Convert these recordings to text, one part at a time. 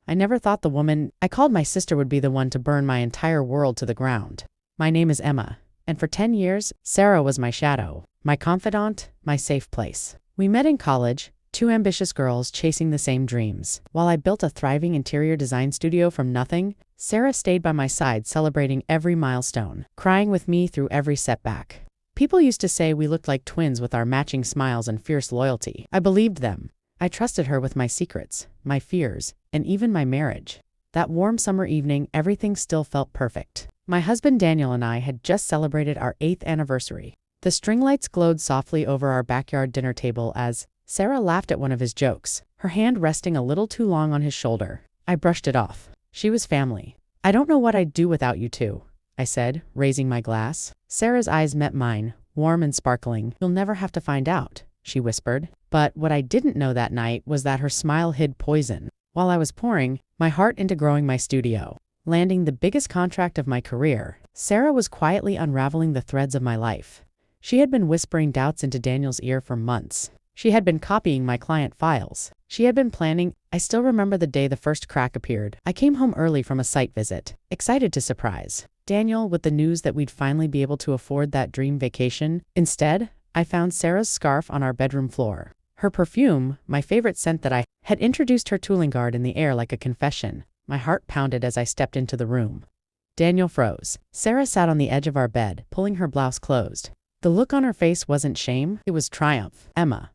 I never thought the woman I called my sister would be the one to burn my entire world to the ground. My name is Emma, and for 10 years, Sarah was my shadow, my confidant, my safe place. We met in college, two ambitious girls chasing the same dreams. While I built a thriving interior design studio from nothing, Sarah stayed by my side celebrating every milestone, crying with me through every setback. People used to say we looked like twins with our matching smiles and fierce loyalty. I believed them. I trusted her with my secrets, my fears, and even my marriage. That warm summer evening, everything still felt perfect. My husband Daniel and I had just celebrated our 8th anniversary. The string lights glowed softly over our backyard dinner table as Sarah laughed at one of his jokes, her hand resting a little too long on his shoulder. I brushed it off. She was family. I don't know what I'd do without you two, I said, raising my glass. Sarah's eyes met mine, warm and sparkling. You'll never have to find out, she whispered. But what I didn't know that night was that her smile hid poison. While I was pouring my heart into growing my studio, landing the biggest contract of my career, Sarah was quietly unraveling the threads of my life. She had been whispering doubts into Daniel's ear for months. She had been copying my client files. She had been planning. I still remember the day the first crack appeared. I came home early from a site visit, excited to surprise Daniel with the news that we'd finally be able to afford that dream vacation. Instead, I found Sarah's scarf on our bedroom floor. Her perfume, my favorite scent that I had introduced her tooling guard in the air like a confession. My heart pounded as I stepped into the room. Daniel froze. Sarah sat on the edge of our bed, pulling her blouse closed. The look on her face wasn't shame, it was triumph. Emma.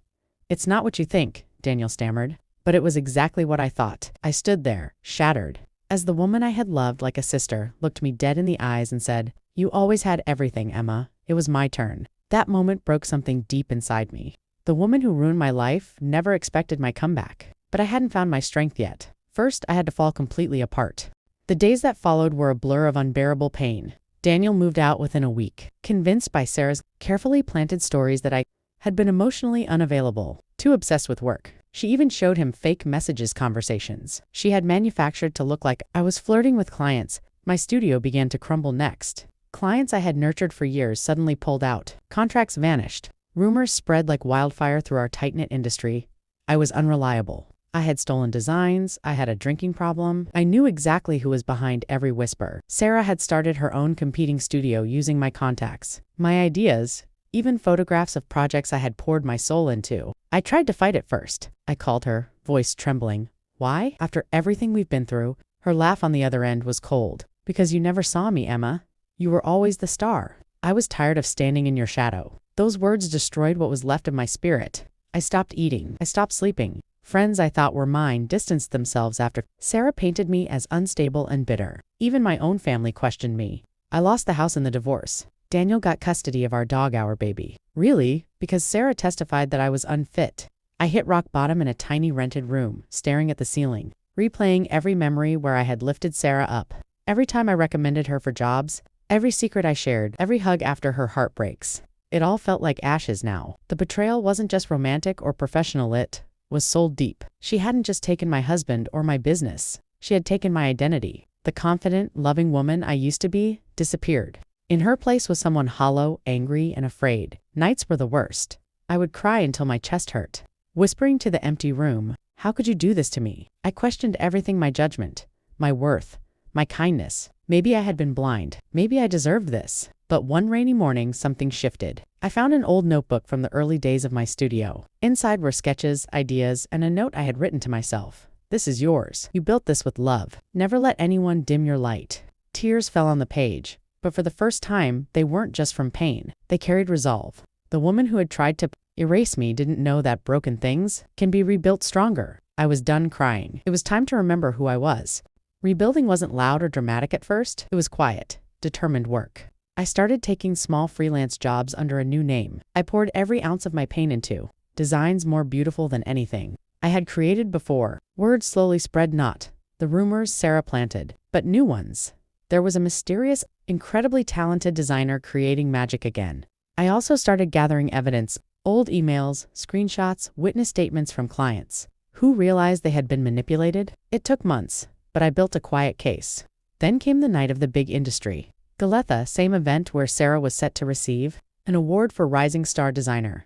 It's not what you think, Daniel stammered. But it was exactly what I thought. I stood there, shattered, as the woman I had loved like a sister looked me dead in the eyes and said, "You always had everything, Emma. It was my turn." That moment broke something deep inside me. The woman who ruined my life never expected my comeback. But I hadn't found my strength yet. First, I had to fall completely apart. The days that followed were a blur of unbearable pain. Daniel moved out within a week, convinced by Sarah's carefully planted stories that I had been emotionally unavailable, too obsessed with work. She even showed him fake messages conversations she had manufactured to look like I was flirting with clients. My studio began to crumble next. Clients I had nurtured for years suddenly pulled out. Contracts vanished. Rumors spread like wildfire through our tight-knit industry. I was unreliable. I had stolen designs, I had a drinking problem. I knew exactly who was behind every whisper. Sarah had started her own competing studio using my contacts, my ideas, even photographs of projects I had poured my soul into. I tried to fight it first. I called her, voice trembling. Why? After everything we've been through, her laugh on the other end was cold. Because you never saw me, Emma. You were always the star. I was tired of standing in your shadow. Those words destroyed what was left of my spirit. I stopped eating. I stopped sleeping. Friends I thought were mine distanced themselves after. Sarah painted me as unstable and bitter. Even my own family questioned me. I lost the house in the divorce. Daniel got custody of our dog, our baby. Really? Because Sarah testified that I was unfit. I hit rock bottom in a tiny rented room, staring at the ceiling, replaying every memory where I had lifted Sarah up. Every time I recommended her for jobs, every secret I shared, every hug after her heartbreaks. It all felt like ashes now. The betrayal wasn't just romantic or professional, it was soul deep. She hadn't just taken my husband or my business. She had taken my identity. The confident, loving woman I used to be disappeared. In her place was someone hollow, angry, and afraid. Nights were the worst. I would cry until my chest hurt, whispering to the empty room, "How could you do this to me?" I questioned everything, my judgment, my worth, my kindness. Maybe I had been blind. Maybe I deserved this. But one rainy morning, something shifted. I found an old notebook from the early days of my studio. Inside were sketches, ideas, and a note I had written to myself. "This is yours. You built this with love. Never let anyone dim your light." Tears fell on the page, but for the first time, they weren't just from pain. They carried resolve. The woman who had tried to erase me didn't know that broken things can be rebuilt stronger. I was done crying. It was time to remember who I was. Rebuilding wasn't loud or dramatic at first. It was quiet, determined work. I started taking small freelance jobs under a new name. I poured every ounce of my pain into designs more beautiful than anything I had created before. Word slowly spread, not the rumors Sarah planted, but new ones. There was a mysterious, incredibly talented designer creating magic again. I also started gathering evidence, old emails, screenshots, witness statements from clients who realized they had been manipulated. It took months, but I built a quiet case. Then came the night of the big industry. Galetha, same event where Sarah was set to receive an award for Rising Star Designer.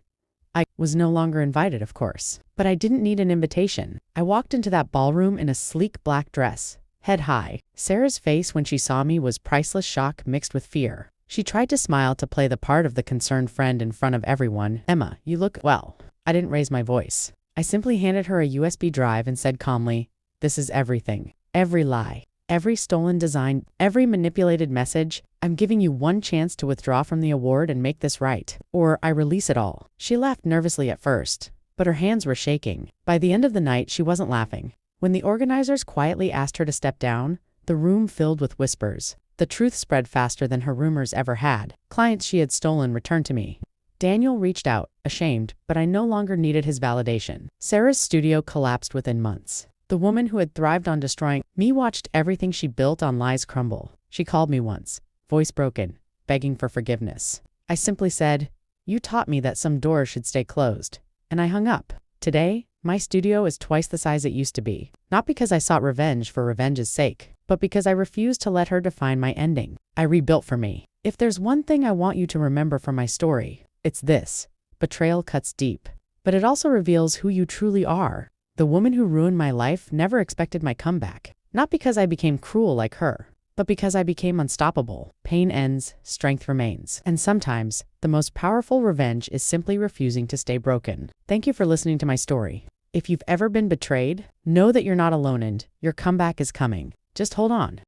I was no longer invited, of course. But I didn't need an invitation. I walked into that ballroom in a sleek black dress, head high. Sarah's face when she saw me was priceless shock mixed with fear. She tried to smile to play the part of the concerned friend in front of everyone. "Emma, you look well." I didn't raise my voice. I simply handed her a USB drive and said calmly, "This is everything. Every lie. Every stolen design, every manipulated message. I'm giving you one chance to withdraw from the award and make this right, or I release it all." She laughed nervously at first, but her hands were shaking. By the end of the night, she wasn't laughing. When the organizers quietly asked her to step down, the room filled with whispers. The truth spread faster than her rumors ever had. Clients she had stolen returned to me. Daniel reached out, ashamed, but I no longer needed his validation. Sarah's studio collapsed within months. The woman who had thrived on destroying me watched everything she built on lies crumble. She called me once, voice broken, begging for forgiveness. I simply said, "You taught me that some doors should stay closed," and I hung up. Today, my studio is twice the size it used to be. Not because I sought revenge for revenge's sake, but because I refused to let her define my ending. I rebuilt for me. If there's one thing I want you to remember from my story, it's this: betrayal cuts deep, but it also reveals who you truly are. The woman who ruined my life never expected my comeback. Not because I became cruel like her, but because I became unstoppable. Pain ends, strength remains. And sometimes, the most powerful revenge is simply refusing to stay broken. Thank you for listening to my story. If you've ever been betrayed, know that you're not alone and your comeback is coming. Just hold on.